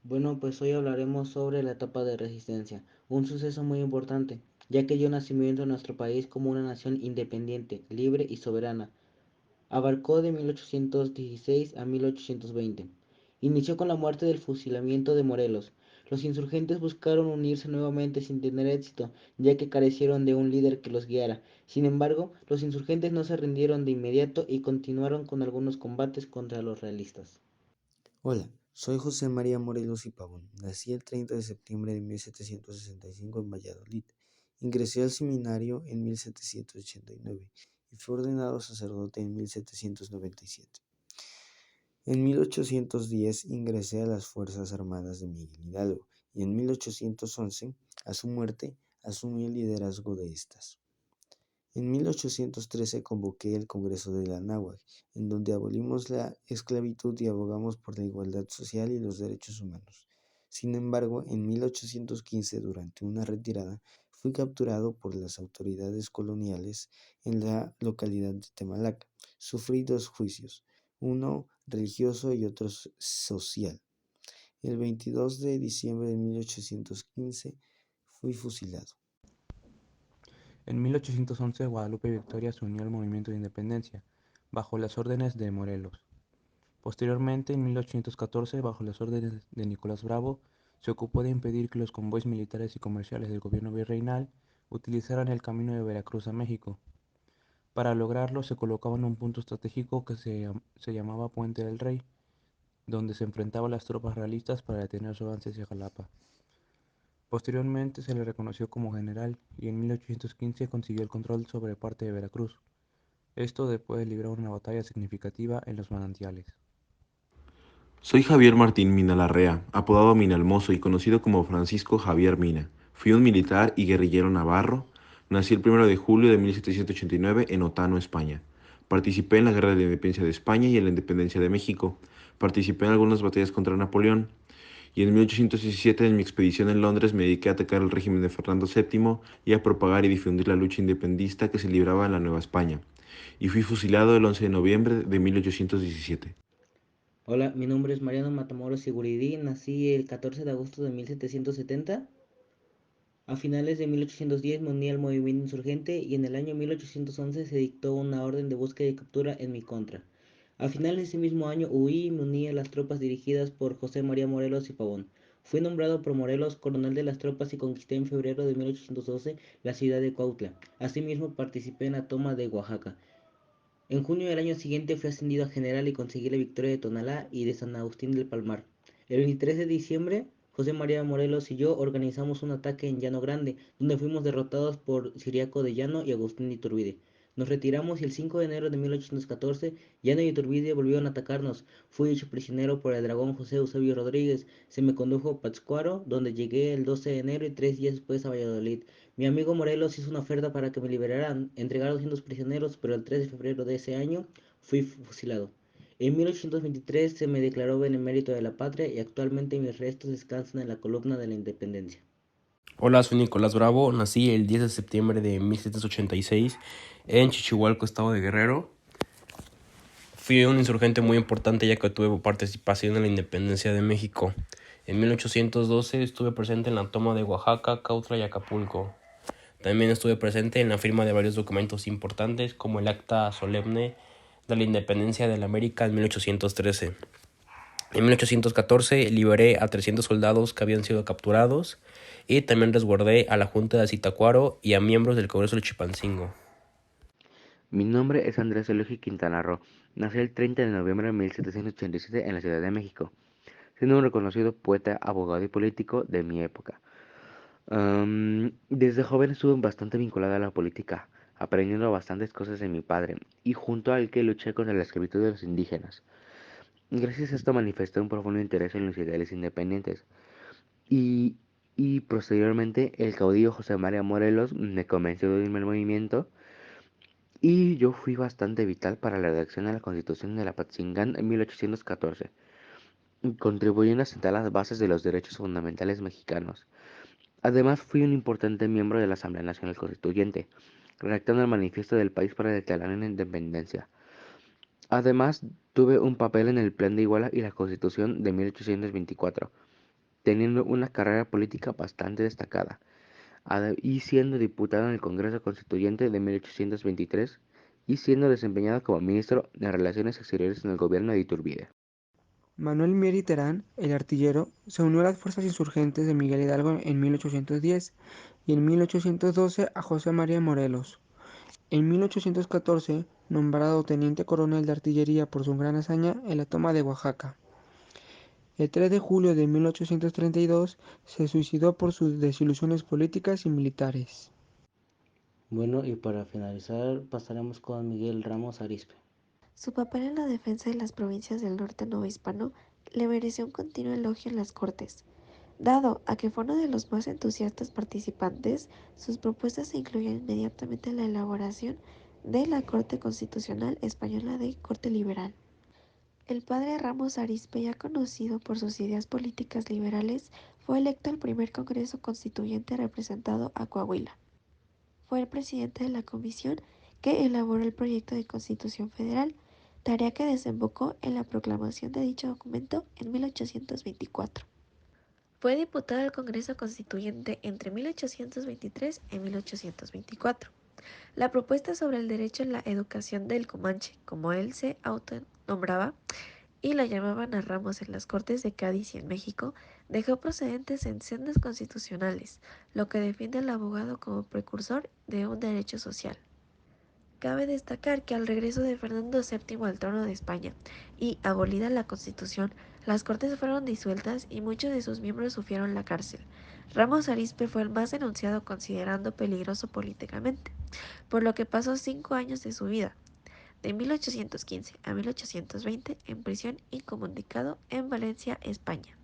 Bueno, pues hoy hablaremos sobre la etapa de resistencia, un suceso muy importante, ya que dio nacimiento a nuestro país como una nación independiente, libre y soberana. Abarcó de 1816 a 1820. Inició con la muerte del fusilamiento de Morelos. Los insurgentes buscaron unirse nuevamente sin tener éxito, ya que carecieron de un líder que los guiara. Sin embargo, los insurgentes no se rindieron de inmediato y continuaron con algunos combates contra los realistas. Hola, soy José María Morelos y Pavón. Nací el 30 de septiembre de 1765 en Valladolid. Ingresé al seminario en 1789 y fui ordenado sacerdote en 1797. En 1810 ingresé a las Fuerzas Armadas de Miguel Hidalgo y en 1811, a su muerte, asumí el liderazgo de estas. En 1813 convoqué el Congreso de la Anáhuac, en donde abolimos la esclavitud y abogamos por la igualdad social y los derechos humanos. Sin embargo, en 1815, durante una retirada, fui capturado por las autoridades coloniales en la localidad de Temalac. Sufrí dos juicios, uno religioso y otro social. El 22 de diciembre de 1815 fui fusilado. En 1811 Guadalupe Victoria se unió al movimiento de independencia, bajo las órdenes de Morelos. Posteriormente, en 1814, bajo las órdenes de Nicolás Bravo, se ocupó de impedir que los convoys militares y comerciales del gobierno virreinal utilizaran el camino de Veracruz a México. Para lograrlo, se colocaba en un punto estratégico que se llamaba Puente del Rey, donde se enfrentaban las tropas realistas para detener su avance hacia Jalapa. Posteriormente se le reconoció como general y en 1815 consiguió el control sobre parte de Veracruz. Esto después de librar una batalla significativa en los manantiales. Soy Javier Martín Mina Larrea, apodado Mina el Mozo y conocido como Francisco Javier Mina. Fui un militar y guerrillero navarro. Nací el 1 de julio de 1789 en Otano, España. Participé en la Guerra de la Independencia de España y en la Independencia de México. Participé en algunas batallas contra Napoleón. Y en 1817, en mi expedición en Londres, me dediqué a atacar el régimen de Fernando VII y a propagar y difundir la lucha independentista que se libraba en la Nueva España. Y fui fusilado el 11 de noviembre de 1817. Hola, mi nombre es Mariano Matamoros Siguridí, nací el 14 de agosto de 1770. A finales de 1810 me uní al movimiento insurgente y en el año 1811 se dictó una orden de búsqueda y captura en mi contra. A finales de ese mismo año huí y me uní a las tropas dirigidas por José María Morelos y Pavón. Fui nombrado por Morelos coronel de las tropas y conquisté en febrero de 1812 la ciudad de Cuautla. Asimismo participé en la toma de Oaxaca. En junio del año siguiente fui ascendido a general y conseguí la victoria de Tonalá y de San Agustín del Palmar. El 23 de diciembre, José María Morelos y yo organizamos un ataque en Llano Grande, donde fuimos derrotados por Ciriaco de Llano y Agustín de Iturbide. Nos retiramos y el 5 de enero de 1814, Llano y Iturbide volvieron a atacarnos. Fui hecho prisionero por el dragón José Eusebio Rodríguez. Se me condujo a Pátzcuaro, donde llegué el 12 de enero y 3 días después a Valladolid. Mi amigo Morelos hizo una oferta para que me liberaran, entregar a 200 prisioneros, pero el 3 de febrero de ese año fui fusilado. En 1823 se me declaró benemérito de la patria y actualmente mis restos descansan en la columna de la Independencia. Hola, soy Nicolás Bravo, nací el 10 de septiembre de 1786 en Chichihualco, estado de Guerrero. Fui un insurgente muy importante ya que tuve participación en la independencia de México. En 1812 estuve presente en la toma de Oaxaca, Cautla y Acapulco. También estuve presente en la firma de varios documentos importantes como el Acta Solemne de la Independencia de la América en 1813. En 1814 liberé a 300 soldados que habían sido capturados y también resguardé a la Junta de Zitácuaro y a miembros del Congreso de Chilpancingo. Mi nombre es Andrés Elogi Quintana Roo. Nací el 30 de noviembre de 1787 en la Ciudad de México, siendo un reconocido poeta, abogado y político de mi época. Desde joven estuve bastante vinculado a la política, aprendiendo bastantes cosas de mi padre, y junto al que luché contra la esclavitud de los indígenas. Gracias a esto manifesté un profundo interés en los ideales independientes, y, y posteriormente el caudillo José María Morelos me convenció de unirme al movimiento. Y yo fui bastante vital para la redacción de la Constitución de la Patzingán en 1814, contribuyendo a sentar las bases de los derechos fundamentales mexicanos. Además, fui un importante miembro de la Asamblea Nacional Constituyente, redactando el manifiesto del país para declarar la independencia. Además, tuve un papel en el Plan de Iguala y la Constitución de 1824. teniendo una carrera política bastante destacada, y siendo diputado en el Congreso Constituyente de 1823 y siendo desempeñado como ministro de Relaciones Exteriores en el gobierno de Iturbide. Manuel Mier y Terán, el artillero, se unió a las fuerzas insurgentes de Miguel Hidalgo en 1810 y en 1812 a José María Morelos. En 1814, nombrado teniente coronel de artillería por su gran hazaña en la toma de Oaxaca. El 3 de julio de 1832 se suicidó por sus desilusiones políticas y militares. Bueno, y para finalizar pasaremos con Miguel Ramos Arizpe. Su papel en la defensa de las provincias del norte novohispano le mereció un continuo elogio en las Cortes. Dado a que fue uno de los más entusiastas participantes, sus propuestas se incluían inmediatamente en la elaboración de la Corte Constitucional Española de Corte Liberal. El padre Ramos Arizpe, ya conocido por sus ideas políticas liberales, fue electo al primer Congreso Constituyente representado a Coahuila. Fue el presidente de la comisión que elaboró el proyecto de Constitución Federal, tarea que desembocó en la proclamación de dicho documento en 1824. Fue diputado al Congreso Constituyente entre 1823 y 1824. La propuesta sobre el derecho a la educación del Comanche, como él se autonombraba, y lo llamaban a Ramos en las Cortes de Cádiz y en México, dejó procedentes en sendas constitucionales, lo que defiende al abogado como precursor de un derecho social. Cabe destacar que al regreso de Fernando VII al trono de España y abolida la Constitución, las Cortes fueron disueltas y muchos de sus miembros sufrieron la cárcel. Ramos Arizpe fue el más denunciado considerando peligroso políticamente, por lo que pasó 5 años de su vida, de 1815 a 1820, en prisión incomunicado en Valencia, España.